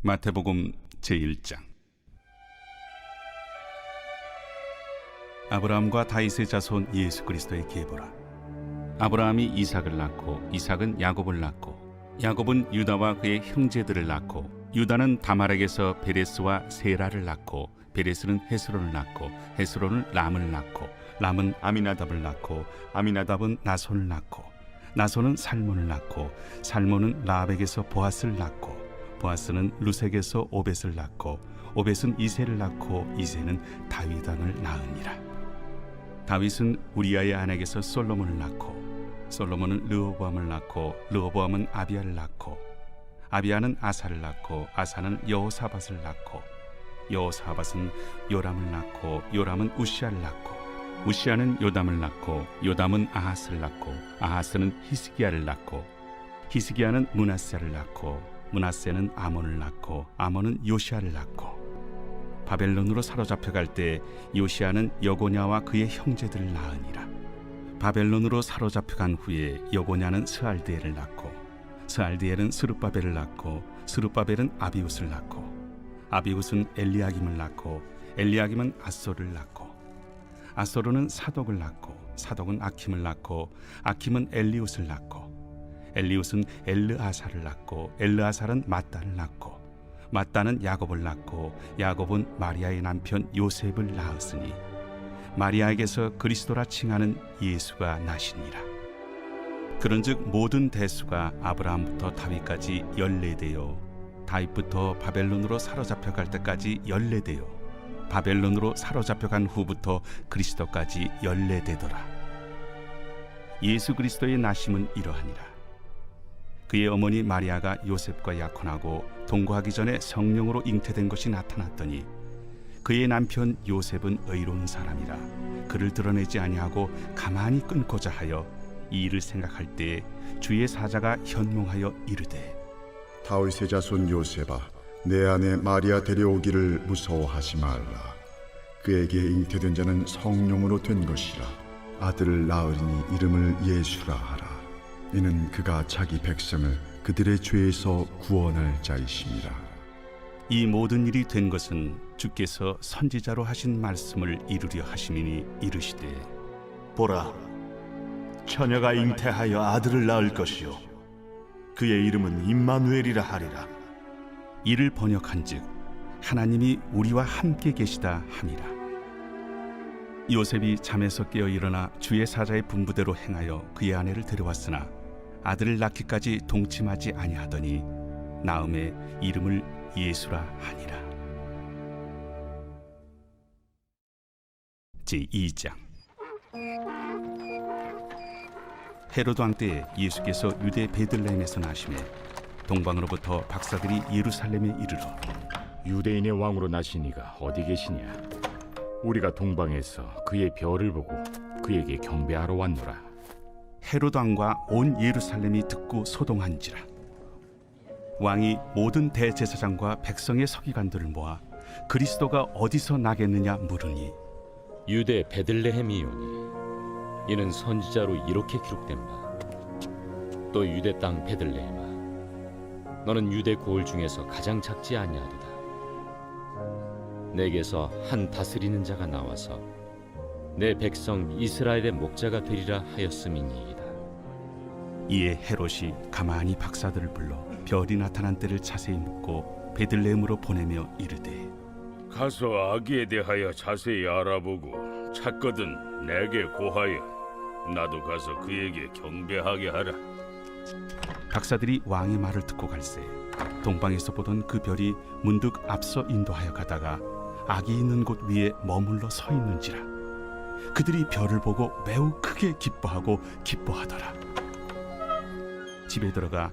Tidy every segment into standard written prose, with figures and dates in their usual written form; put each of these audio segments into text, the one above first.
마태복음 제1장. 아브라함과 다윗의 자손 예수 그리스도의 계보라. 아브라함이 이삭을 낳고 이삭은 야곱을 낳고 야곱은 유다와 그의 형제들을 낳고 유다는 다말에게서 베레스와 세라를 낳고 베레스는 헤스론을 낳고 헤스론은 람을 낳고 람은 아미나답을 낳고 아미나답은 나손을 낳고 나손은 살몬을 낳고 살몬은 라합에게서 보아스를 낳고 보아스는 루색에서 오벳을 낳고 오벳은 이새를 낳고 이새는 다윗 왕을 낳으니라. 다윗은 우리아의 아내에게서 솔로몬을 낳고 솔로몬은 르호보암을 낳고 르호보암은 아비야를 낳고 아비야는 아사를 낳고 아사는 여호사밧을 낳고 여호사밧은 요람을 낳고 요람은 우시아를 낳고 우시아는 요담을 낳고 요담은 아하스를 낳고 아하스는 히스기야를 낳고 히스기야는 므낫세를 낳고 므낫세는 아몬을 낳고 아몬은 요시아를 낳고 바벨론으로 사로잡혀갈 때 요시아는 여고냐와 그의 형제들을 낳으니라. 바벨론으로 사로잡혀간 후에 여고냐는 스알드엘을 낳고 스알드엘은 스룹바벨을 낳고 스룹바벨은 아비웃을 낳고 아비웃은 엘리야김을 낳고 엘리야김은 아소를 낳고 아소르는 사독을 낳고 사독은 아킴을 낳고 아킴은 엘리웃을 낳고 엘리웃은 엘르아사를 낳고 엘르아살은 mat단을 낳고 mat단은 야곱을 낳고 야곱은 마리아의 남편 요셉을 낳았으니 마리아에게서 그리스도라 칭하는 예수가 나시니라. 그런즉 모든 대수가 아브라함부터 다윗까지 14대요 다윗부터 바벨론으로 사로잡혀갈 때까지 14대요 바벨론으로 사로잡혀간 후부터 그리스도까지 14대더라. 예수 그리스도의 나심은 이러하니라. 그의 어머니 마리아가 요셉과 약혼하고 동거하기 전에 성령으로 잉태된 것이 나타났더니 그의 남편 요셉은 의로운 사람이라 그를 드러내지 아니하고 가만히 끊고자 하여 이 일을 생각할 때에 주의 사자가 현몽하여 이르되 다윗의 자손 요셉아, 내 아내 마리아 데려오기를 무서워하지 말라. 그에게 잉태된 자는 성령으로 된 것이라. 아들을 낳으리니 이름을 예수라 하라. 이는 그가 자기 백성을 그들의 죄에서 구원할 자이심이라. 이 모든 일이 된 것은 주께서 선지자로 하신 말씀을 이루려 하심이니 이르시되 보라, 처녀가 잉태하여 아들을 낳을 것이요 그의 이름은 임마누엘이라 하리라. 이를 번역한즉 하나님이 우리와 함께 계시다 함이라. 요셉이 잠에서 깨어 일어나 주의 사자의 분부대로 행하여 그의 아내를 데려왔으나 아들을 낳기까지 동침하지 아니하더니 나음에 이름을 예수라 하니라. 제2장. 헤로드 왕 때에 예수께서 유대 베들레헴에서 나시매 동방으로부터 박사들이 예루살렘에 이르러 유대인의 왕으로 나신 이가 어디 계시냐? 우리가 동방에서 그의 별을 보고 그에게 경배하러 왔노라. 헤로드 왕과 온 예루살렘이 듣고 소동한지라. 왕이 모든 대제사장과 백성의 서기관들을 모아 그리스도가 어디서 나겠느냐 물으니 유대 베들레헴이오니 이는 선지자로 이렇게 기록된 바 또 유대 땅 베들레헴아 너는 유대 고을 중에서 가장 작지 아니하도다. 내게서 한 다스리는 자가 나와서 내 백성 이스라엘의 목자가 되리라 하였음이니이다. 이에 헤롯이 가만히 박사들을 불러 별이 나타난 때를 자세히 묻고 베들레헴으로 보내며 이르되 가서 아기에 대하여 자세히 알아보고 찾거든 내게 고하여 나도 가서 그에게 경배하게 하라. 박사들이 왕의 말을 듣고 갈새 동방에서 보던 그 별이 문득 앞서 인도하여 가다가 아기 있는 곳 위에 머물러 서 있는지라. 그들이 별을 보고 매우 크게 기뻐하더라. 집에 들어가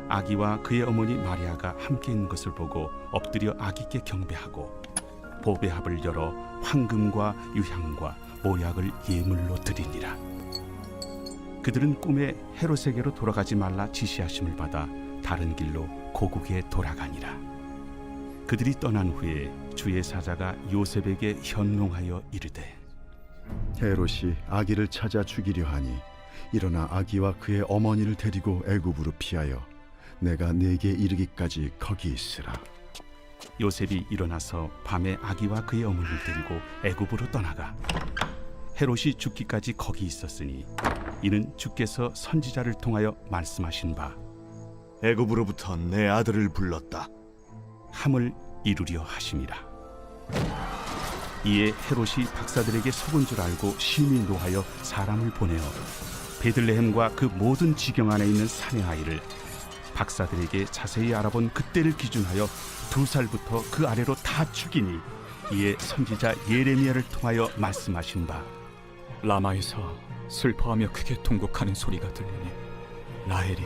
아기와 그의 어머니 마리아가 함께 있는 것을 보고 엎드려 아기께 경배하고 보배합을 열어 황금과 유향과 모약을 예물로 드리니라. 그들은 꿈에 헤롯에게로 돌아가지 말라 지시하심을 받아 다른 길로 고국에 돌아가니라. 그들이 떠난 후에 주의 사자가 요셉에게 현몽하여 이르되 헤롯이 아기를 찾아 죽이려 하니 일어나 아기와 그의 어머니를 데리고 애굽으로 피하여 내가 네게 이르기까지 거기 있으라. 요셉이 일어나서 밤에 아기와 그의 어머니를 데리고 애굽으로 떠나가 헤롯이 죽기까지 거기 있었으니 이는 주께서 선지자를 통하여 말씀하신 바 애굽으로부터 내 아들을 불렀다. 함을 이루려 하심이라. 이에 헤롯이 박사들에게 속은 줄 알고 심히 노하여 사람을 보내어 베들레헴과 그 모든 지경 안에 있는 산의 아이를 박사들에게 자세히 알아본 그때를 기준하여 2살부터 그 아래로 다 죽이니 이에 선지자 예레미야를 통하여 말씀하신 바 라마에서 슬퍼하며 크게 통곡하는 소리가 들리니 라헬이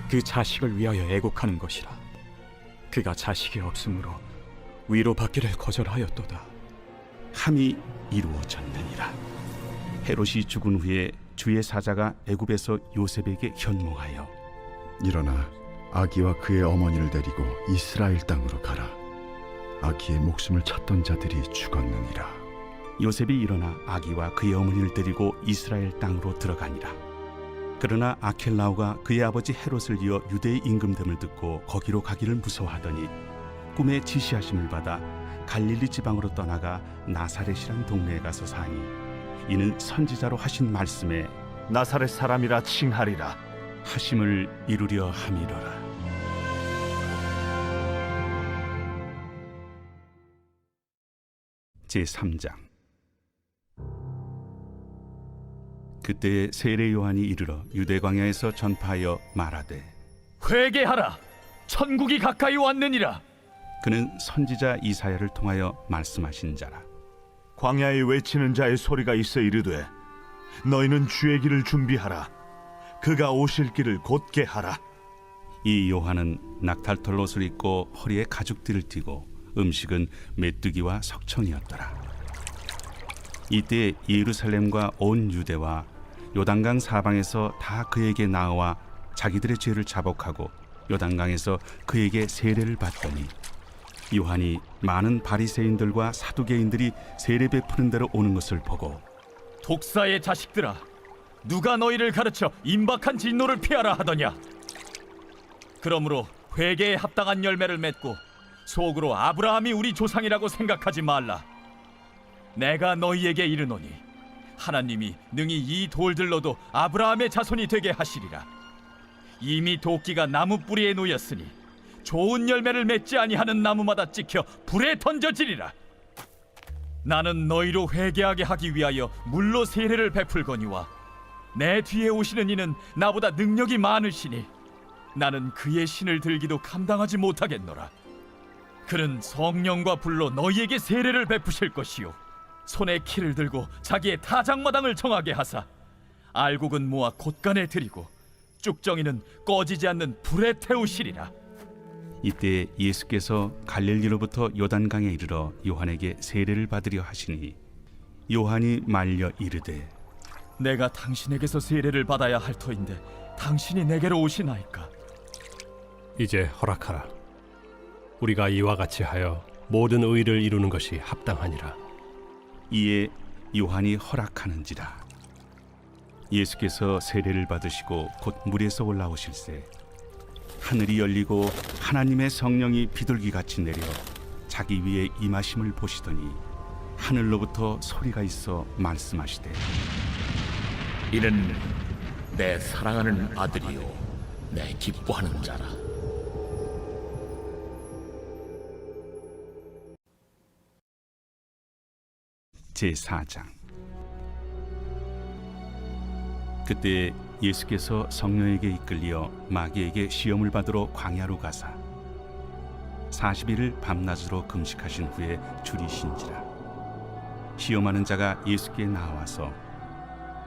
그 자식을 위하여 애곡하는 것이라. 그가 자식이 없으므로 위로받기를 거절하였도다. 함이 이루어졌느니라. 헤롯이 죽은 후에 주의 사자가 애굽에서 요셉에게 현몽하여 일어나 아기와 그의 어머니를 데리고 이스라엘 땅으로 가라. 아기의 목숨을 찾던 자들이 죽었느니라. 요셉이 일어나 아기와 그의 어머니를 데리고 이스라엘 땅으로 들어가니라. 그러나 아켈라오가 그의 아버지 헤롯을 이어 유대의 임금됨을 듣고 거기로 가기를 무서워하더니 꿈에 지시하심을 받아 갈릴리 지방으로 떠나가 나사렛이란 동네에 가서 사니 이는 선지자로 하신 말씀에 나사렛 사람이라 칭하리라. 하심을 이루려 함이로라. 제3장. 그때에 세례 요한이 이르러 유대 광야에서 전파하여 말하되 회개하라, 천국이 가까이 왔느니라. 그는 선지자 이사야를 통하여 말씀하신 자라. 광야에 외치는 자의 소리가 있어 이르되 너희는 주의 길을 준비하라. 그가 오실 길을 곧게 하라. 이 요한은 낙탈털 옷을 입고 허리에 가죽띠를 띠고 음식은 메뚜기와 석청이었더라. 이때 예루살렘과 온 유대와 요단강 사방에서 다 그에게 나와 자기들의 죄를 자복하고 요단강에서 그에게 세례를 받더니 요한이 많은 바리새인들과 사두개인들이 세례 베푸는 대로 오는 것을 보고 독사의 자식들아, 누가 너희를 가르쳐 임박한 진노를 피하라 하더냐? 그러므로 회개에 합당한 열매를 맺고 속으로 아브라함이 우리 조상이라고 생각하지 말라. 내가 너희에게 이르노니 하나님이 능히 이 돌들로도 아브라함의 자손이 되게 하시리라. 이미 도끼가 나무 뿌리에 놓였으니 좋은 열매를 맺지 아니하는 나무마다 찍혀 불에 던져지리라. 나는 너희로 회개하게 하기 위하여 물로 세례를 베풀거니와 내 뒤에 오시는 이는 나보다 능력이 많으시니 나는 그의 신을 들기도 감당하지 못하겠노라. 그는 성령과 불로 너희에게 세례를 베푸실 것이요 손에 키를 들고 자기의 타작마당을 정하게 하사 알곡은 모아 곳간에 들이고 쭉정이는 꺼지지 않는 불에 태우시리라. 이때 예수께서 갈릴리로부터 요단강에 이르러 요한에게 세례를 받으려 하시니 요한이 말려 이르되 내가 당신에게서 세례를 받아야 할 터인데 당신이 내게로 오시나이까? 이제 허락하라. 우리가 이와 같이 하여 모든 의를 이루는 것이 합당하니라. 이에 요한이 허락하는지라. 예수께서 세례를 받으시고 곧 물에서 올라오실새 하늘이 열리고 하나님의 성령이 비둘기같이 내려 자기 위에 임하심을 보시더니 하늘로부터 소리가 있어 말씀하시되 이는 내 사랑하는 아들이요 내 기뻐하는 자라. 제4장. 그때 예수께서 성령에게 이끌리어 마귀에게 시험을 받으러 광야로 가사 40일을 밤낮으로 금식하신 후에 줄이신지라. 시험하는 자가 예수께 나와서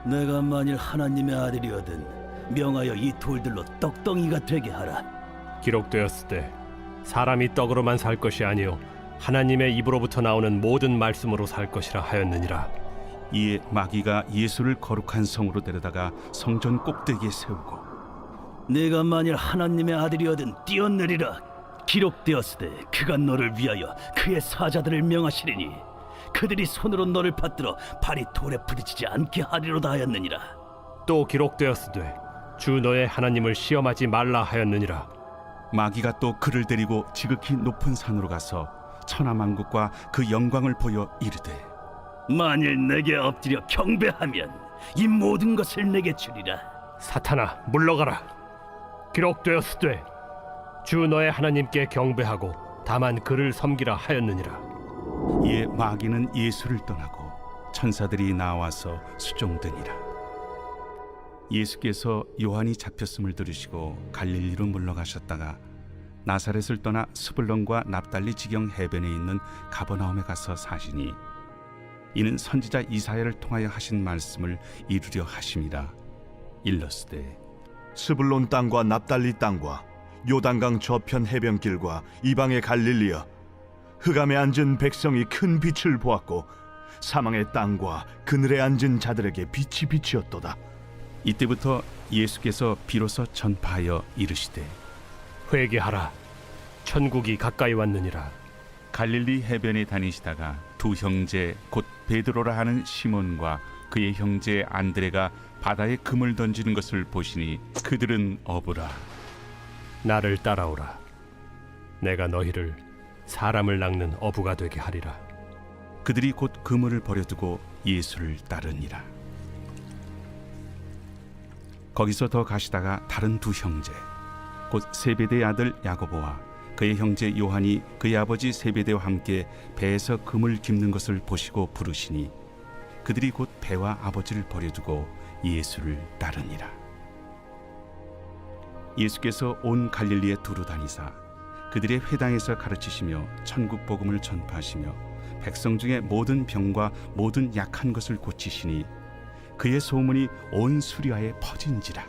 내가 만일 하나님의 아들이거든 명하여 이 돌들로 떡덩이가 되게 하라. 기록되었을 때 사람이 떡으로만 살 것이 아니요 하나님의 입으로부터 나오는 모든 말씀으로 살 것이라 하였느니라. 이에 마귀가 예수를 거룩한 성으로 데려다가 성전 꼭대기에 세우고 내가 만일 하나님의 아들이거든 뛰어내리라. 기록되었으되 그가 너를 위하여 그의 사자들을 명하시리니 그들이 손으로 너를 받들어 발이 돌에 부딪히지 않게 하리로다 하였느니라. 또 기록되었으되 주 너의 하나님을 시험하지 말라 하였느니라. 마귀가 또 그를 데리고 지극히 높은 산으로 가서 천하만국과 그 영광을 보여 이르되 만일 내게 엎드려 경배하면 이 모든 것을 내게 주리라. 사탄아 물러가라. 기록되었으되 주 너의 하나님께 경배하고 다만 그를 섬기라 하였느니라. 이에 마귀는 예수를 떠나고 천사들이 나와서 수종드니라. 예수께서 요한이 잡혔음을 들으시고 갈릴리로 물러가셨다가 나사렛을 떠나 스불론과 납달리 지경 해변에 있는 가버나움에 가서 사시니 이는 선지자 이사야를 통하여 하신 말씀을 이루려 하심이라. 일러스되 스불론 땅과 납달리 땅과 요단강 저편 해변길과 이방의 갈릴리여, 흑암에 앉은 백성이 큰 빛을 보았고 사망의 땅과 그늘에 앉은 자들에게 빛이 비치었도다. 이때부터 예수께서 비로소 전파하여 이르시되 회개하라. 천국이 가까이 왔느니라. 갈릴리 해변에 다니시다가 두 형제 곧 베드로라 하는 시몬과 그의 형제 안드레가 바다에 금을 던지는 것을 보시니 그들은 어부라. 나를 따라오라. 내가 너희를 사람을 낚는 어부가 되게 하리라. 그들이 곧 그물을 버려두고 예수를 따르니라. 거기서 더 가시다가 다른 두 형제 곧 세베대의 아들 야고보와 그의 형제 요한이 그의 아버지 세베대와 함께 배에서 금을 깁는 것을 보시고 부르시니 그들이 곧 배와 아버지를 버려두고 예수를 따르니라. 예수께서 온 갈릴리에 두루 다니사 그들의 회당에서 가르치시며 천국 복음을 전파하시며 백성 중에 모든 병과 모든 약한 것을 고치시니 그의 소문이 온 수리아에 퍼진지라.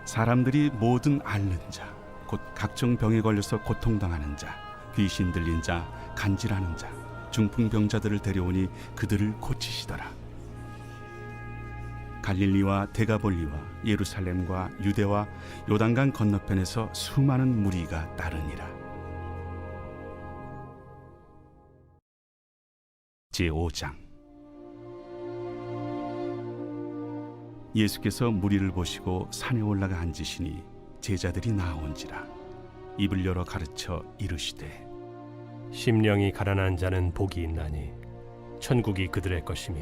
사람들이 모든 앓는 자 곧 각종 병에 걸려서 고통당하는 자, 귀신 들린 자, 간질하는 자, 중풍병자들을 데려오니 그들을 고치시더라. 갈릴리와 데가볼리와 예루살렘과 유대와 요단강 건너편에서 수많은 무리가 따르니라. 제5장. 예수께서 무리를 보시고 산에 올라가 앉으시니 제자들이 나온지라. 입을 열어 가르쳐 이르시되 심령이 가난한 자는 복이 있나니 천국이 그들의 것이며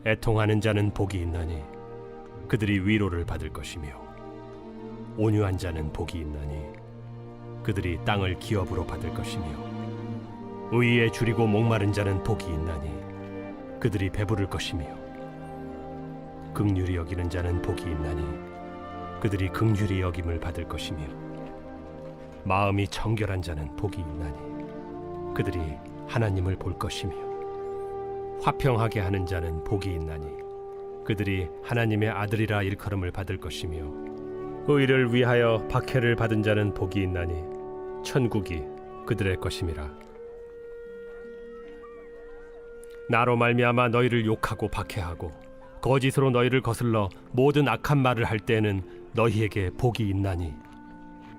애통하는 자는 복이 있나니 그들이 위로를 받을 것이며 온유한 자는 복이 있나니 그들이 땅을 기업으로 받을 것이며 의에 줄이고 목마른 자는 복이 있나니 그들이 배부를 것이며 긍휼히 여기는 자는 복이 있나니 그들이 긍휼히 여김을 받을 것이며 마음이 정결한 자는 복이 있나니 그들이 하나님을 볼 것이며 화평하게 하는 자는 복이 있나니 그들이 하나님의 아들이라 일컬음을 받을 것이며 의를 위하여 박해를 받은 자는 복이 있나니 천국이 그들의 것임이라. 나로 말미암아 너희를 욕하고 박해하고 거짓으로 너희를 거슬러 모든 악한 말을 할 때에는 너희에게 복이 있나니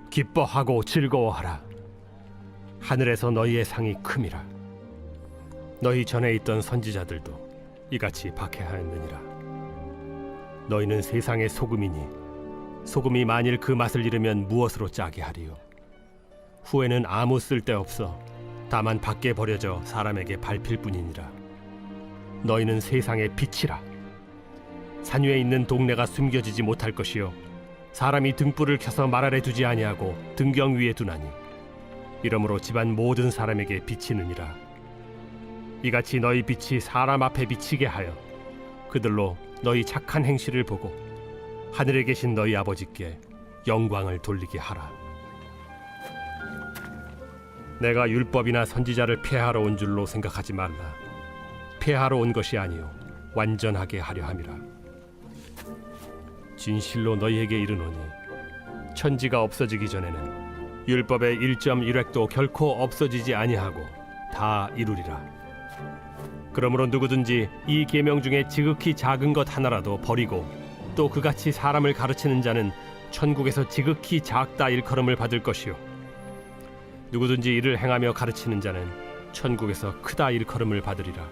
기뻐하고 즐거워하라. 하늘에서 너희의 상이 큼이라. 너희 전에 있던 선지자들도 이같이 박해하였느니라. 너희는 세상의 소금이니 소금이 만일 그 맛을 잃으면 무엇으로 짜게 하리요. 후에는 아무 쓸데없어 다만 밖에 버려져 사람에게 밟힐 뿐이니라. 너희는 세상의 빛이라. 산 위에 있는 동네가 숨겨지지 못할 것이요 사람이 등불을 켜서 말 아래 두지 아니하고 등경 위에 두나니 이러므로 집안 모든 사람에게 비치느니라. 이같이 너희 빛이 사람 앞에 비치게 하여 그들로 너희 착한 행실을 보고 하늘에 계신 너희 아버지께 영광을 돌리게 하라. 내가 율법이나 선지자를 폐하러 온 줄로 생각하지 말라. 폐하러 온 것이 아니요 완전하게 하려 함이라. 진실로 너희에게 이르노니 천지가 없어지기 전에는 율법의 1.1획도 결코 없어지지 아니하고 다 이루리라. 그러므로 누구든지 이 계명 중에 지극히 작은 것 하나라도 버리고 또 그같이 사람을 가르치는 자는 천국에서 지극히 작다 일컬음을 받을 것이요 누구든지 이를 행하며 가르치는 자는 천국에서 크다 일컬음을 받으리라.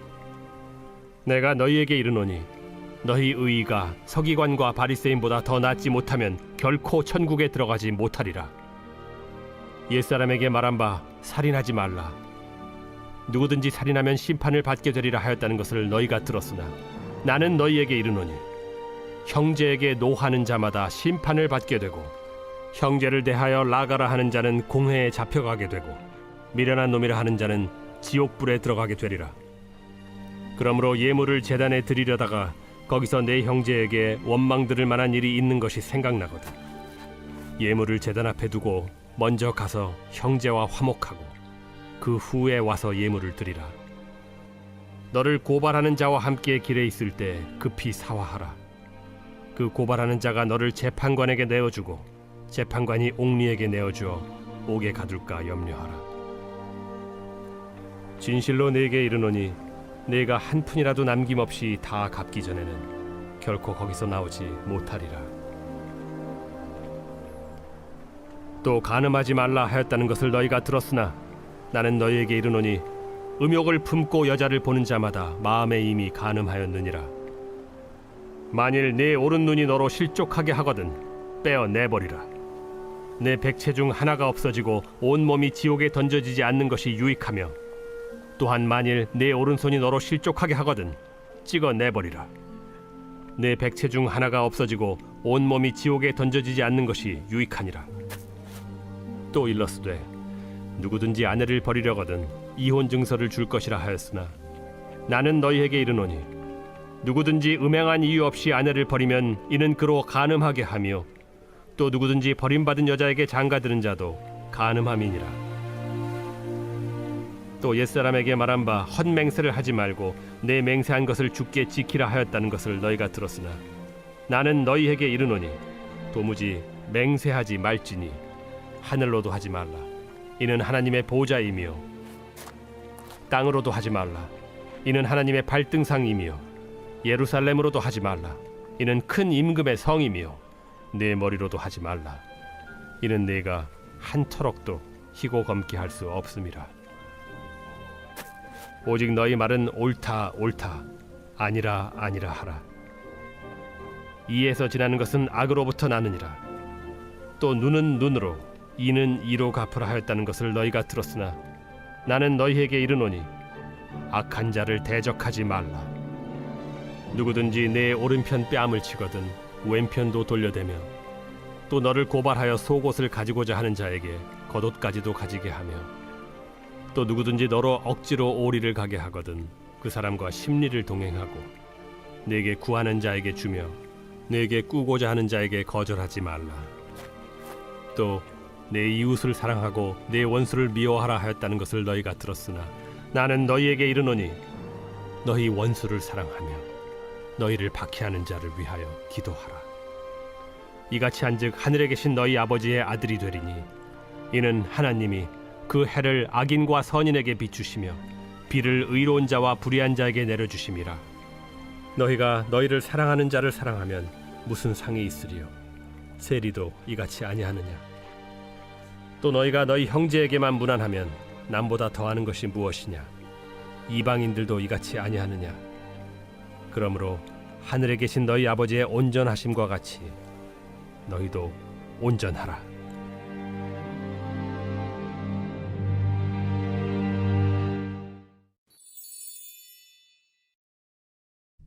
내가 너희에게 이르노니 너희 의의가 서기관과 바리새인보다 더 낫지 못하면 결코 천국에 들어가지 못하리라. 옛사람에게 말한 바 살인하지 말라. 누구든지 살인하면 심판을 받게 되리라 하였다는 것을 너희가 들었으나 나는 너희에게 이르노니 형제에게 노하는 자마다 심판을 받게 되고 형제를 대하여 라가라 하는 자는 공회에 잡혀가게 되고 미련한 놈이라 하는 자는 지옥불에 들어가게 되리라. 그러므로 예물을 제단에 드리려다가 거기서 내 형제에게 원망 들을 만한 일이 있는 것이 생각나거든 예물을 제단 앞에 두고 먼저 가서 형제와 화목하고 그 후에 와서 예물을 드리라. 너를 고발하는 자와 함께 길에 있을 때 급히 사화하라. 그 고발하는 자가 너를 재판관에게 내어주고 재판관이 옥리에게 내어주어 옥에 가둘까 염려하라. 진실로 네게 이르노니 네가 한 푼이라도 남김없이 다 갚기 전에는 결코 거기서 나오지 못하리라. 또 간음하지 말라 하였다는 것을 너희가 들었으나 나는 너희에게 이르노니 음욕을 품고 여자를 보는 자마다 마음에 이미 간음하였느니라. 만일 네 오른 눈이 너로 실족하게 하거든 빼어 내버리라. 내 백체 중 하나가 없어지고 온 몸이 지옥에 던져지지 않는 것이 유익하며 또한 만일 내 오른손이 너로 실족하게 하거든 찍어 내버리라. 내 백체 중 하나가 없어지고 온 몸이 지옥에 던져지지 않는 것이 유익하니라. 또 일렀으되 누구든지 아내를 버리려거든 이혼 증서를 줄 것이라 하였으나 나는 너희에게 이르노니 누구든지 음행한 이유 없이 아내를 버리면 이는 그로 간음하게 하며 또 누구든지 버림받은 여자에게 장가드는 자도 간음함이니라. 또 옛사람에게 말한 바 헛맹세를 하지 말고 내 맹세한 것을 주께 지키라 하였다는 것을 너희가 들었으나 나는 너희에게 이르노니 도무지 맹세하지 말지니 하늘로도 하지 말라. 이는 하나님의 보좌이며 땅으로도 하지 말라. 이는 하나님의 발등상이며 예루살렘으로도 하지 말라. 이는 큰 임금의 성이며 내 머리로도 하지 말라. 이는 네가 한 터럭도 희고 검게 할 수 없음이라. 오직 너희 말은 옳다 옳다 아니라 아니라 하라. 이에서 지나는 것은 악으로부터 나느니라. 또 눈은 눈으로 이는 이로 갚으라 하였다는 것을 너희가 들었으나 나는 너희에게 이르노니 악한 자를 대적하지 말라. 누구든지 내 오른편 뺨을 치거든 왼편도 돌려대며 또 너를 고발하여 속옷을 가지고자 하는 자에게 겉옷까지도 가지게 하며 또 누구든지 너로 억지로 오리를 가게 하거든 그 사람과 심리를 동행하고 내게 구하는 자에게 주며 내게 꾸고자 하는 자에게 거절하지 말라. 또 내 이웃을 사랑하고 내 원수를 미워하라 하였다는 것을 너희가 들었으나 나는 너희에게 이르노니 너희 원수를 사랑하며 너희를 박해하는 자를 위하여 기도하라. 이같이 한즉 하늘에 계신 너희 아버지의 아들이 되리니 이는 하나님이 그 해를 악인과 선인에게 비추시며 비를 의로운 자와 불의한 자에게 내려주심이라. 너희가 너희를 사랑하는 자를 사랑하면 무슨 상이 있으리요? 세리도 이같이 아니하느냐? 또 너희가 너희 형제에게만 무난하면 남보다 더하는 것이 무엇이냐? 이방인들도 이같이 아니하느냐? 그러므로 하늘에 계신 너희 아버지의 온전하심과 같이 너희도 온전하라.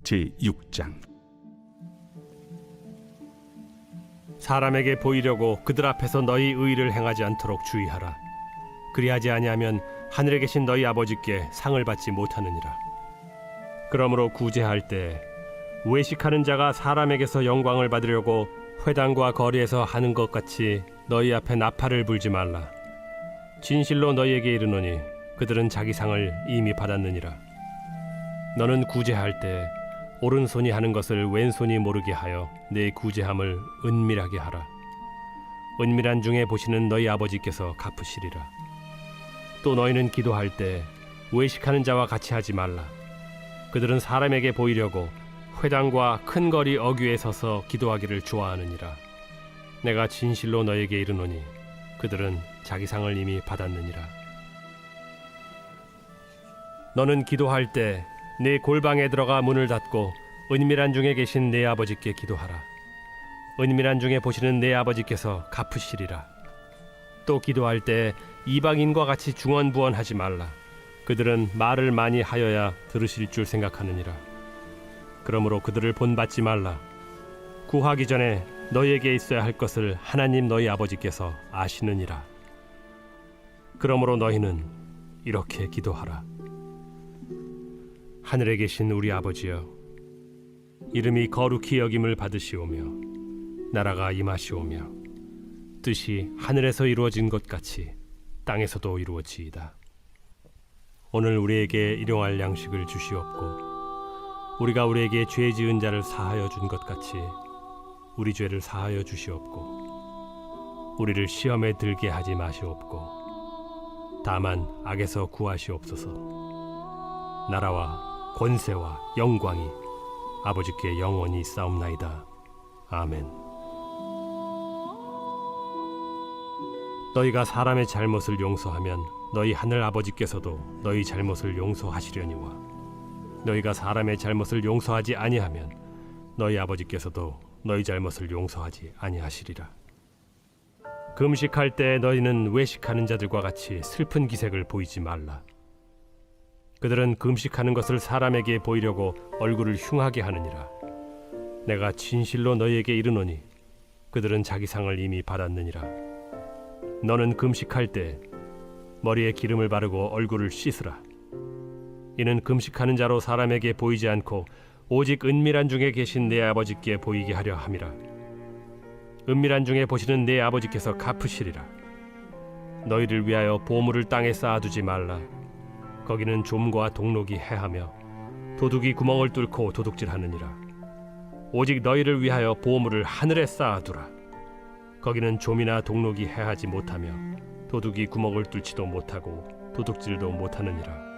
제6장. 사람에게 보이려고 그들 앞에서 너희 의를 행하지 않도록 주의하라. 그리하지 아니하면 하늘에 계신 너희 아버지께 상을 받지 못하느니라. 그러므로 구제할 때 외식하는 자가 사람에게서 영광을 받으려고 회당과 거리에서 하는 것 같이 너희 앞에 나팔을 불지 말라. 진실로 너희에게 이르노니 그들은 자기 상을 이미 받았느니라. 너는 구제할 때 오른손이 하는 것을 왼손이 모르게 하여 내 구제함을 은밀하게 하라. 은밀한 중에 보시는 너희 아버지께서 갚으시리라. 또 너희는 기도할 때 외식하는 자와 같이 하지 말라. 그들은 사람에게 보이려고 회당과 큰 거리 어귀에 서서 기도하기를 좋아하느니라. 내가 진실로 너에게 이르노니 그들은 자기 상을 이미 받았느니라. 너는 기도할 때 내 골방에 들어가 문을 닫고 은밀한 중에 계신 내 아버지께 기도하라. 은밀한 중에 보시는 내 아버지께서 갚으시리라. 또 기도할 때 이방인과 같이 중언부언하지 말라. 그들은 말을 많이 하여야 들으실 줄 생각하느니라. 그러므로 그들을 본받지 말라. 구하기 전에 너희에게 있어야 할 것을 하나님 너희 아버지께서 아시느니라. 그러므로 너희는 이렇게 기도하라. 하늘에 계신 우리 아버지여, 이름이 거룩히 여김을 받으시오며 나라가 임하시오며 뜻이 하늘에서 이루어진 것 같이 땅에서도 이루어지이다. 오늘 우리에게 일용할 양식을 주시옵고 우리가 우리에게 죄 지은 자를 사하여 준 것 같이 우리 죄를 사하여 주시옵고 우리를 시험에 들게 하지 마시옵고 다만 악에서 구하시옵소서. 나라와 권세와 영광이 아버지께 영원히 있사옵나이다. 아멘. 너희가 사람의 잘못을 용서하면 너희 하늘 아버지께서도 너희 잘못을 용서하시려니와 너희가 사람의 잘못을 용서하지 아니하면 너희 아버지께서도 너희 잘못을 용서하지 아니하시리라. 금식할 때 너희는 외식하는 자들과 같이 슬픈 기색을 보이지 말라. 그들은 금식하는 것을 사람에게 보이려고 얼굴을 흉하게 하느니라. 내가 진실로 너희에게 이르노니 그들은 자기 상을 이미 받았느니라. 너는 금식할 때 머리에 기름을 바르고 얼굴을 씻으라. 이는 금식하는 자로 사람에게 보이지 않고 오직 은밀한 중에 계신 내 아버지께 보이게 하려 함이라. 은밀한 중에 보시는 내 아버지께서 갚으시리라. 너희를 위하여 보물을 땅에 쌓아두지 말라. 거기는 좀과 동록이 해하며 도둑이 구멍을 뚫고 도둑질하느니라. 오직 너희를 위하여 보물을 하늘에 쌓아두라. 거기는 좀이나 동록이 해하지 못하며 도둑이 구멍을 뚫지도 못하고 도둑질도 못하느니라.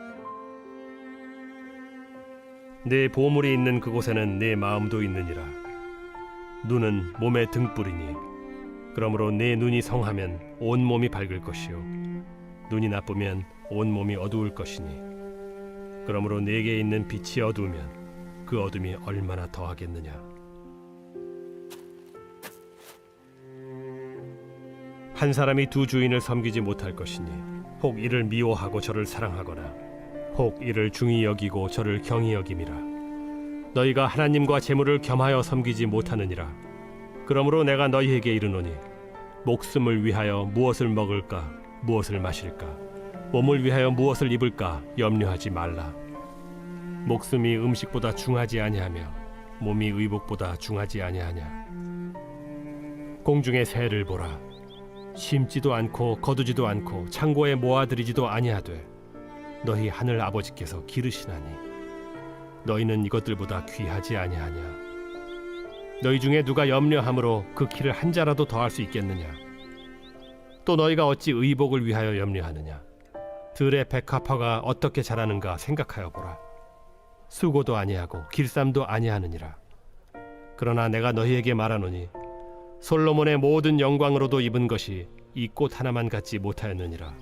내 보물이 있는 그곳에는 내 마음도 있느니라. 눈은 몸의 등불이니 그러므로 내 눈이 성하면 온 몸이 밝을 것이요 눈이 나쁘면 온 몸이 어두울 것이니 그러므로 내게 있는 빛이 어두우면 그 어둠이 얼마나 더하겠느냐. 한 사람이 두 주인을 섬기지 못할 것이니 혹 이를 미워하고 저를 사랑하거나 혹 이를 중히 여기고 저를 경히 여김이라. 너희가 하나님과 재물을 겸하여 섬기지 못하느니라. 그러므로 내가 너희에게 이르노니 목숨을 위하여 무엇을 먹을까 무엇을 마실까 몸을 위하여 무엇을 입을까 염려하지 말라. 목숨이 음식보다 중하지 아니하며 몸이 의복보다 중하지 아니하냐. 공중의 새를 보라. 심지도 않고 거두지도 않고 창고에 모아들이지도 아니하되 너희 하늘 아버지께서 기르시나니 너희는 이것들보다 귀하지 아니하냐. 너희 중에 누가 염려함으로 그 키를 한 자라도 더할 수 있겠느냐. 또 너희가 어찌 의복을 위하여 염려하느냐. 들의 백합화가 어떻게 자라는가 생각하여 보라. 수고도 아니하고 길쌈도 아니하느니라. 그러나 내가 너희에게 말하노니 솔로몬의 모든 영광으로도 입은 것이 이 꽃 하나만 갖지 못하였느니라.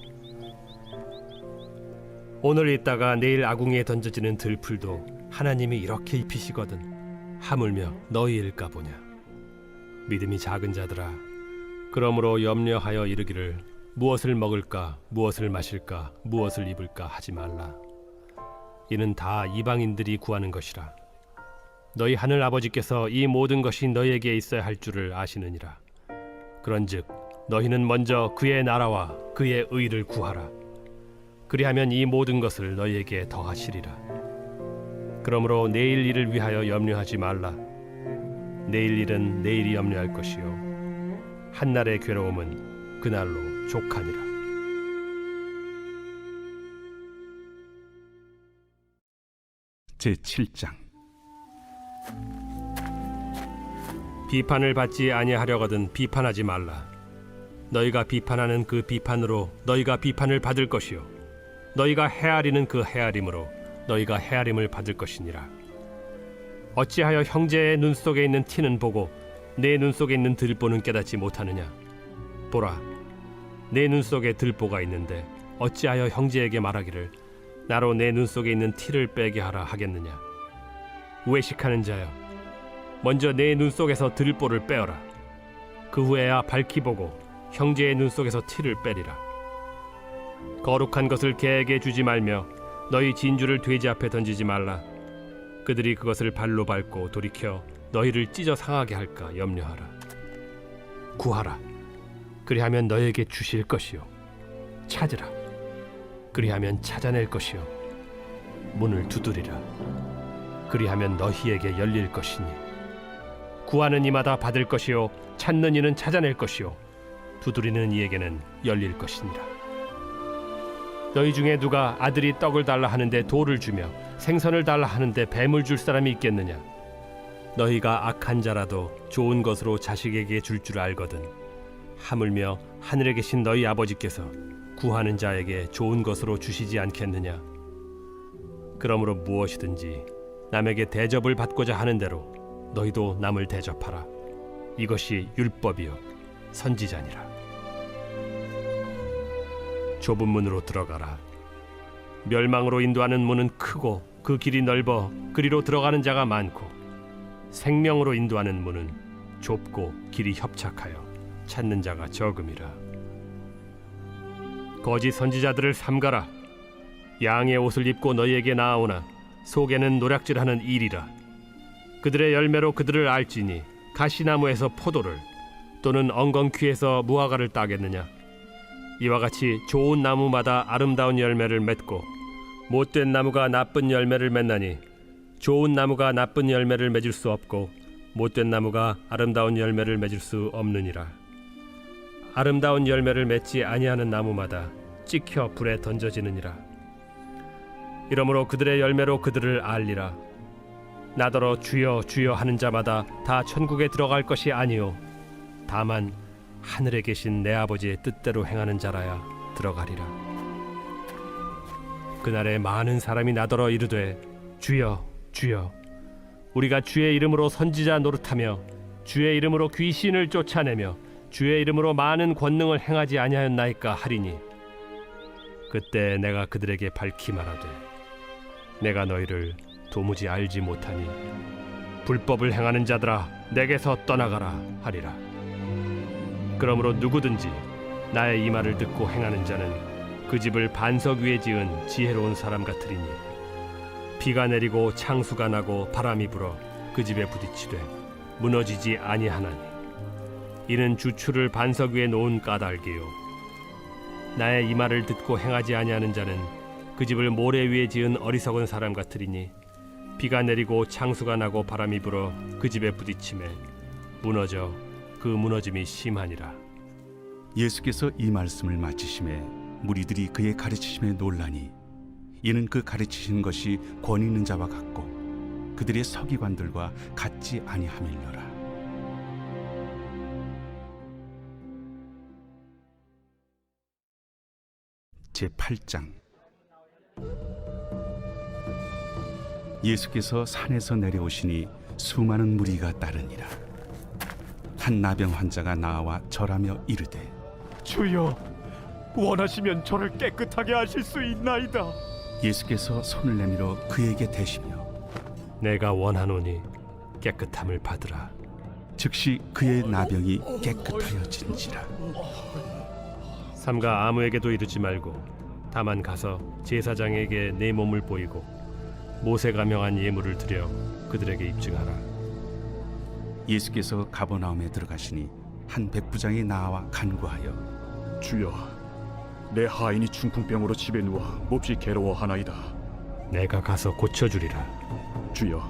오늘 있다가 내일 아궁이에 던져지는 들풀도 하나님이 이렇게 입히시거든 하물며 너희일까 보냐. 믿음이 작은 자들아, 그러므로 염려하여 이르기를 무엇을 먹을까 무엇을 마실까 무엇을 입을까 하지 말라. 이는 다 이방인들이 구하는 것이라. 너희 하늘 아버지께서 이 모든 것이 너희에게 있어야 할 줄을 아시느니라. 그런즉 너희는 먼저 그의 나라와 그의 의를 구하라. 그리하면 이 모든 것을 너희에게 더하시리라. 그러므로 내일 일을 위하여 염려하지 말라. 내일 일은 내일이 염려할 것이요 한날의 괴로움은 그날로 족하니라. 제7장. 비판을 받지 아니하려거든 비판하지 말라. 너희가 비판하는 그 비판으로 너희가 비판을 받을 것이요 너희가 헤아리는 그 헤아림으로 너희가 헤아림을 받을 것이니라. 어찌하여 형제의 눈 속에 있는 티는 보고 내 눈 속에 있는 들보는 깨닫지 못하느냐. 보라, 내 눈 속에 들보가 있는데 어찌하여 형제에게 말하기를 나로 내 눈 속에 있는 티를 빼게 하라 하겠느냐. 외식하는 자여, 먼저 내 눈 속에서 들보를 빼어라. 그 후에야 밝히 보고 형제의 눈 속에서 티를 빼리라. 거룩한 것을 개에게 주지 말며 너희 진주를 돼지 앞에 던지지 말라. 그들이 그것을 발로 밟고 돌이켜 너희를 찢어 상하게 할까 염려하라. 구하라. 그리하면 너희에게 주실 것이요. 찾으라. 그리하면 찾아낼 것이요. 문을 두드리라. 그리하면 너희에게 열릴 것이니 구하는 이마다 받을 것이요 찾는 이는 찾아낼 것이요 두드리는 이에게는 열릴 것이니라. 너희 중에 누가 아들이 떡을 달라 하는데 돌을 주며 생선을 달라 하는데 뱀을 줄 사람이 있겠느냐? 너희가 악한 자라도 좋은 것으로 자식에게 줄 줄 알거든. 하물며 하늘에 계신 너희 아버지께서 구하는 자에게 좋은 것으로 주시지 않겠느냐? 그러므로 무엇이든지 남에게 대접을 받고자 하는 대로 너희도 남을 대접하라. 이것이 율법이요 선지자니라. 좁은 문으로 들어가라. 멸망으로 인도하는 문은 크고 그 길이 넓어 그리로 들어가는 자가 많고 생명으로 인도하는 문은 좁고 길이 협착하여 찾는 자가 적음이라. 거짓 선지자들을 삼가라. 양의 옷을 입고 너희에게 나아오나 속에는 노략질하는 일이라. 그들의 열매로 그들을 알지니 가시나무에서 포도를 또는 엉겅퀴에서 무화과를 따겠느냐? 이와 같이 좋은 나무마다 아름다운 열매를 맺고 못된 나무가 나쁜 열매를 맺나니 좋은 나무가 나쁜 열매를 맺을 수 없고 못된 나무가 아름다운 열매를 맺을 수 없느니라. 아름다운 열매를 맺지 아니하는 나무마다 찍혀 불에 던져지느니라. 이러므로 그들의 열매로 그들을 알리라. 나더러 주여 주여 하는 자마다 다 천국에 들어갈 것이 아니요 다만 하늘에 계신 내 아버지의 뜻대로 행하는 자라야 들어가리라. 그날에 많은 사람이 나더러 이르되 주여 주여 우리가 주의 이름으로 선지자 노릇하며 주의 이름으로 귀신을 쫓아내며 주의 이름으로 많은 권능을 행하지 아니하였나이까 하리니 그때 내가 그들에게 밝히 말하되 내가 너희를 도무지 알지 못하니 불법을 행하는 자들아 내게서 떠나가라 하리라. 그러므로 누구든지 나의 이 말을 듣고 행하는 자는 그 집을 반석 위에 지은 지혜로운 사람 같으리니 비가 내리고 창수가 나고 바람이 불어 그 집에 부딪히되 무너지지 아니하나니 이는 주추를 반석 위에 놓은 까닭이요 나의 이 말을 듣고 행하지 아니하는 자는 그 집을 모래 위에 지은 어리석은 사람 같으리니 비가 내리고 창수가 나고 바람이 불어 그 집에 부딪히매 무너져 그 무너짐이 심하니라. 예수께서 이 말씀을 마치심에 무리들이 그의 가르치심에 놀라니 이는 그 가르치신 것이 권위 있는 자와 같고 그들의 서기관들과 같지 아니함일러라. 제8장 예수께서 산에서 내려오시니 수많은 무리가 따르니라. 한 나병 환자가 나와 절하며 이르되 주여 원하시면 저를 깨끗하게 하실 수 있나이다. 예수께서 손을 내밀어 그에게 대시며 내가 원하노니 깨끗함을 받으라. 즉시 그의 나병이 깨끗하여진지라. 삼가 아무에게도 이르지 말고 다만 가서 제사장에게 내 몸을 보이고 모세가 명한 예물을 드려 그들에게 입증하라. 예수께서 가버나움에 들어가시니 한 백부장이 나와 간구하여 주여 내 하인이 중풍병으로 집에 누워 몹시 괴로워하나이다. 내가 가서 고쳐주리라. 주여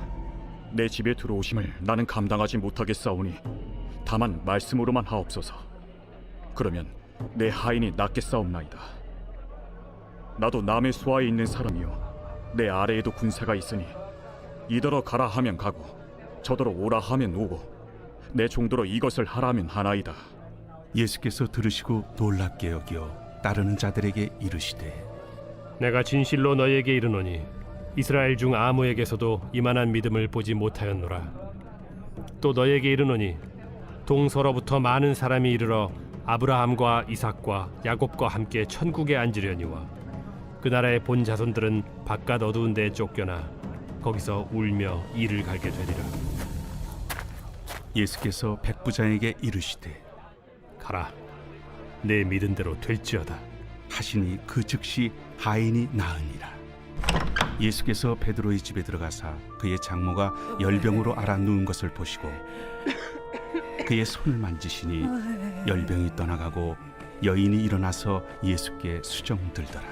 내 집에 들어오심을 나는 감당하지 못하겠사오니 다만 말씀으로만 하옵소서. 그러면 내 하인이 낫겠사옵나이다. 나도 남의 수하에 있는 사람이요 내 아래에도 군사가 있으니 이더러 가라 하면 가고 저더러 오라 하면 오고 내 종도로 이것을 하라 하면 하나이다. 예수께서 들으시고 놀랍게 여겨 따르는 자들에게 이르시되 내가 진실로 너희에게 이르노니 이스라엘 중 아무에게서도 이만한 믿음을 보지 못하였노라. 또 너희에게 이르노니 동서로부터 많은 사람이 이르러 아브라함과 이삭과 야곱과 함께 천국에 앉으려니와 그 나라의 본 자손들은 바깥 어두운 데에 쫓겨나 거기서 울며 이를 갈게 되리라. 예수께서 백부장에게 이르시되 가라. 내 믿은 대로 될지어다. 하시니 그 즉시 하인이 나으니라. 예수께서 베드로의 집에 들어가사 그의 장모가 열병으로 앓아 누운 것을 보시고 그의 손을 만지시니 열병이 떠나가고 여인이 일어나서 예수께 수정들더라.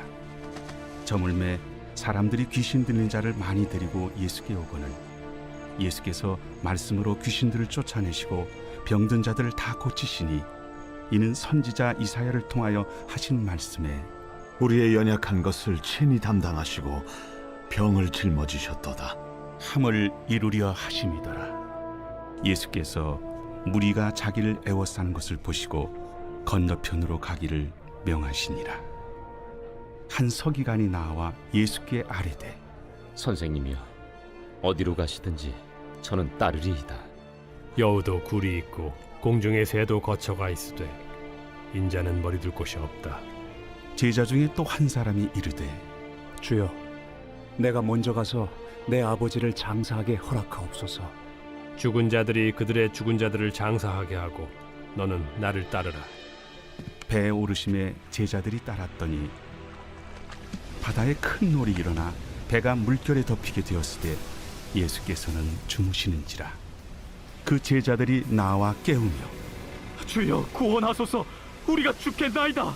저물매 사람들이 귀신 들린 자를 많이 데리고 예수께 오거늘 예수께서 말씀으로 귀신들을 쫓아내시고 병든 자들을 다 고치시니 이는 선지자 이사야를 통하여 하신 말씀에 우리의 연약한 것을 친히 담당하시고 병을 짊어지셨도다. 함을 이루려 하심이더라. 예수께서 무리가 자기를 애워싸는 것을 보시고 건너편으로 가기를 명하시니라. 한 서기관이 나와 예수께 아뢰되 선생님이여, 어디로 가시든지 저는 따르리이다. 여우도 굴이 있고 공중의 새도 거처가 있으되 인자는 머리둘 곳이 없다. 제자 중에 또 한 사람이 이르되 주여, 내가 먼저 가서 내 아버지를 장사하게 허락하옵소서. 죽은 자들이 그들의 죽은 자들을 장사하게 하고 너는 나를 따르라. 배에 오르심에 제자들이 따랐더니 바다에 큰 놀이 일어나 배가 물결에 덮이게 되었을 때 예수께서는 주무시는지라. 그 제자들이 나와 깨우며 주여 구원하소서, 우리가 죽겠나이다.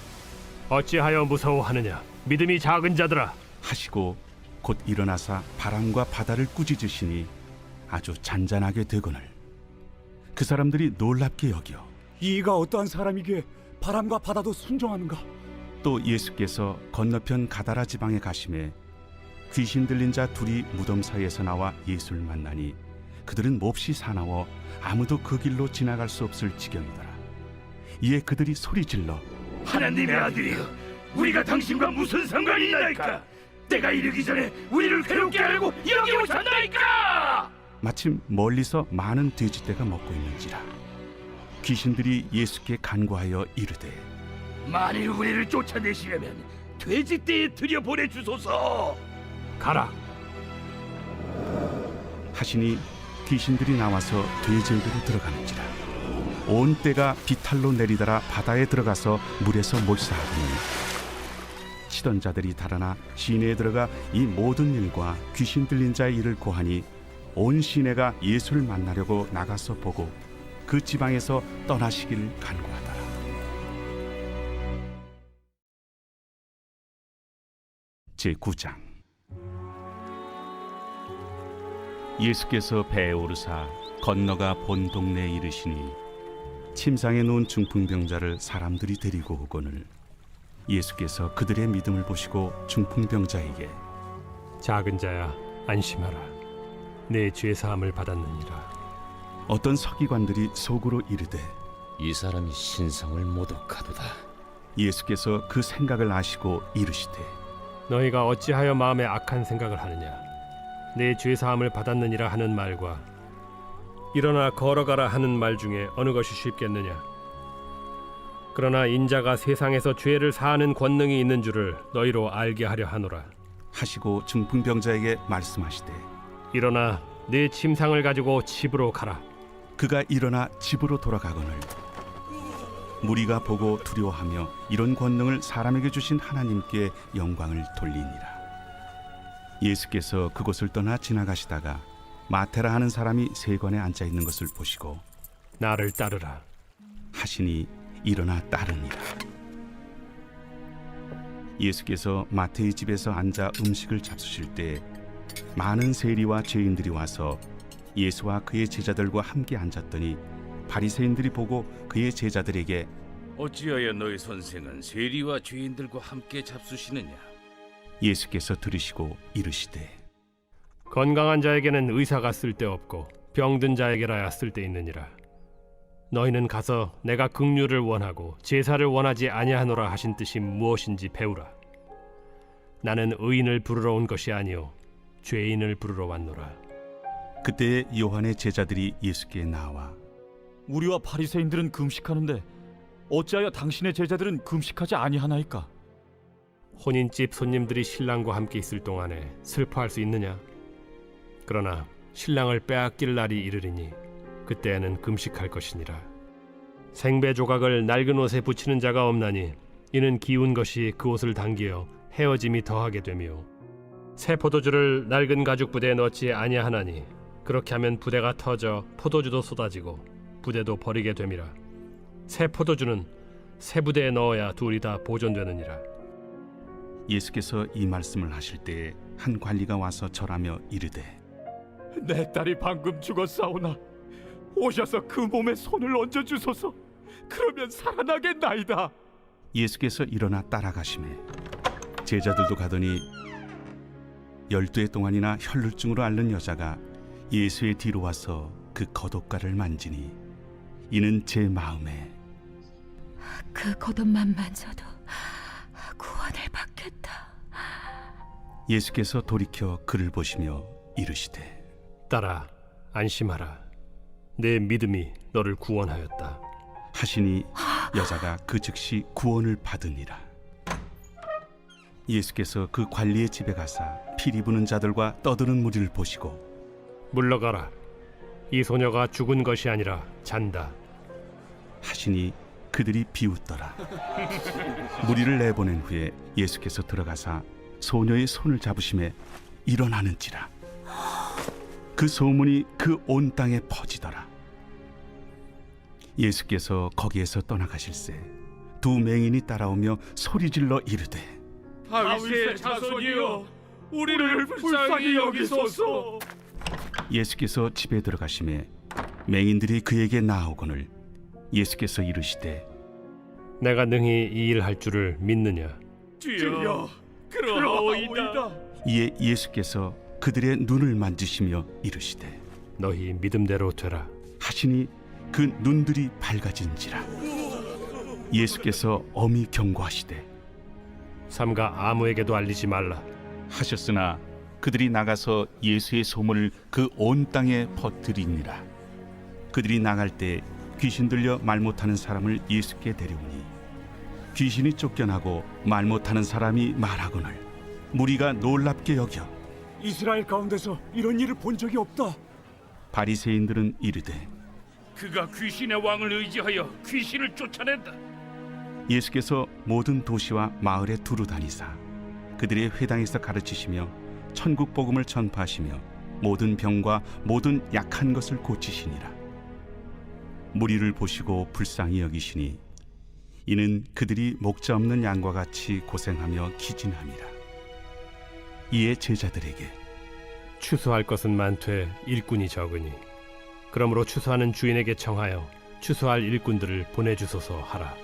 어찌하여 무서워하느냐? 믿음이 작은 자들아. 하시고 곧 일어나사 바람과 바다를 꾸짖으시니 아주 잔잔하게 되거늘 그 사람들이 놀랍게 여겨 이가 어떠한 사람이기에 바람과 바다도 순종하는가? 또 예수께서 건너편 가다라 지방에 가심에 귀신 들린 자 둘이 무덤 사이에서 나와 예수를 만나니 그들은 몹시 사나워 아무도 그 길로 지나갈 수 없을 지경이더라. 이에 그들이 소리질러 하나님의 아들이여, 우리가 당신과 무슨 상관이 있나이까? 때가 이르기 전에 우리를 괴롭게 하려고 여기 오셨나이까? 마침 멀리서 많은 돼지떼가 먹고 있는지라. 귀신들이 예수께 간구하여 이르되 만일 우리를 쫓아내시려면 돼지떼에 들여보내 주소서. 가라. 하시니 귀신들이 나와서 돼지에게로 들어가는지라. 온 떼가 비탈로 내리더라 바다에 들어가서 물에서 몰사하더니 치던 자들이 달아나 시내에 들어가 이 모든 일과 귀신 들린 자의 일을 고하니 온 시내가 예수를 만나려고 나가서 보고 그 지방에서 떠나시기를 간구하더라. 제9장. 예수께서 배에 오르사 건너가 본 동네에 이르시니 침상에 누운 중풍병자를 사람들이 데리고 오거늘 예수께서 그들의 믿음을 보시고 중풍병자에게 작은 자야, 안심하라. 내 죄 사함을 받았느니라. 어떤 서기관들이 속으로 이르되 이 사람이 신성을 모독하도다. 예수께서 그 생각을 아시고 이르시되 너희가 어찌하여 마음에 악한 생각을 하느냐? 내 죄 사함을 받았느니라 하는 말과 일어나 걸어가라 하는 말 중에 어느 것이 쉽겠느냐? 그러나 인자가 세상에서 죄를 사하는 권능이 있는 줄을 너희로 알게 하려 하노라. 하시고 중풍병자에게 말씀하시되 일어나 내 침상을 가지고 집으로 가라. 그가 일어나 집으로 돌아가거늘 무리가 보고 두려워하며 이런 권능을 사람에게 주신 하나님께 영광을 돌리니라. 예수께서 그곳을 떠나 지나가시다가 마테라 하는 사람이 세관에 앉아 있는 것을 보시고 나를 따르라 하시니 일어나 따르니라. 예수께서 마태의 집에서 앉아 음식을 잡수실 때 많은 세리와 죄인들이 와서 예수와 그의 제자들과 함께 앉았더니 바리새인들이 보고 그의 제자들에게 어찌하여 너희 선생은 세리와 죄인들과 함께 잡수시느냐? 예수께서 들으시고 이르시되 건강한 자에게는 의사가 쓸데없고 병든 자에게라야 쓸데있느니라. 너희는 가서 내가 긍휼을 원하고 제사를 원하지 아니하노라 하신 뜻이 무엇인지 배우라. 나는 의인을 부르러 온 것이 아니요 죄인을 부르러 왔노라. 그때에 요한의 제자들이 예수께 나와 우리와 바리새인들은 금식하는데 어찌하여 당신의 제자들은 금식하지 아니하나이까? 혼인집 손님들이 신랑과 함께 있을 동안에 슬퍼할 수 있느냐? 그러나 신랑을 빼앗길 날이 이르리니 그때에는 금식할 것이니라. 생배 조각을 낡은 옷에 붙이는 자가 없나니 이는 기운 것이 그 옷을 당기어 헤어짐이 더하게 되며 새 포도주를 낡은 가죽 부대에 넣지 아니하나니 그렇게 하면 부대가 터져 포도주도 쏟아지고 부대도 버리게 됨이라. 새 포도주는 새 부대에 넣어야 둘이 다 보존되느니라. 예수께서 이 말씀을 하실 때에 한 관리가 와서 절하며 이르되 내 딸이 방금 죽었사오나 오셔서 그 몸에 손을 얹어 주소서. 그러면 살아나겠나이다. 예수께서 일어나 따라가시매 제자들도 가더니 12해 동안이나 혈루증으로 앓는 여자가 예수의 뒤로 와서 그 겉옷가를 만지니 이는 제 마음에 그 겉옷만 만져도 구원을 받겠다. 예수께서 돌이켜 그를 보시며 이르시되 딸아, 안심하라. 내 믿음이 너를 구원하였다. 하시니 여자가 그 즉시 구원을 받으니라. 예수께서 그 관리의 집에 가사 피리 부는 자들과 떠드는 무리를 보시고 물러가라. 이 소녀가 죽은 것이 아니라 잔다. 하시니 그들이 비웃더라. 무리를 내보낸 후에 예수께서 들어가사 소녀의 손을 잡으심에 일어나는지라. 그 소문이 그 온 땅에 퍼지더라. 예수께서 거기에서 떠나가실새 두 맹인이 따라오며 소리질러 이르되 다윗의 자손이여 우리를 불쌍히 여기소서. 예수께서 집에 들어가심에 맹인들이 그에게 나아오거늘 예수께서 이르시되 내가 능히 이 일 할 줄을 믿느냐? 주여 그러하오이다. 이에 예수께서 그들의 눈을 만지시며 이르시되 너희 믿음대로 되라. 하시니 그 눈들이 밝아진지라. 예수께서 엄히 경고하시되 삼가 아무에게도 알리지 말라. 하셨으나 그들이 나가서 예수의 소문을 그 온 땅에 퍼뜨리니라. 그들이 나갈 때 귀신 들려 말 못하는 사람을 예수께 데려오니 귀신이 쫓겨나고 말 못하는 사람이 말하거늘 무리가 놀랍게 여겨 이스라엘 가운데서 이런 일을 본 적이 없다. 바리새인들은 이르되 그가 귀신의 왕을 의지하여 귀신을 쫓아낸다. 예수께서 모든 도시와 마을에 두루 다니사 그들의 회당에서 가르치시며 천국 복음을 전파하시며 모든 병과 모든 약한 것을 고치시니라. 무리를 보시고 불쌍히 여기시니 이는 그들이 목자 없는 양과 같이 고생하며 기진함이라. 이에 제자들에게 추수할 것은 많되 일꾼이 적으니 그러므로 추수하는 주인에게 청하여 추수할 일꾼들을 보내주소서 하라.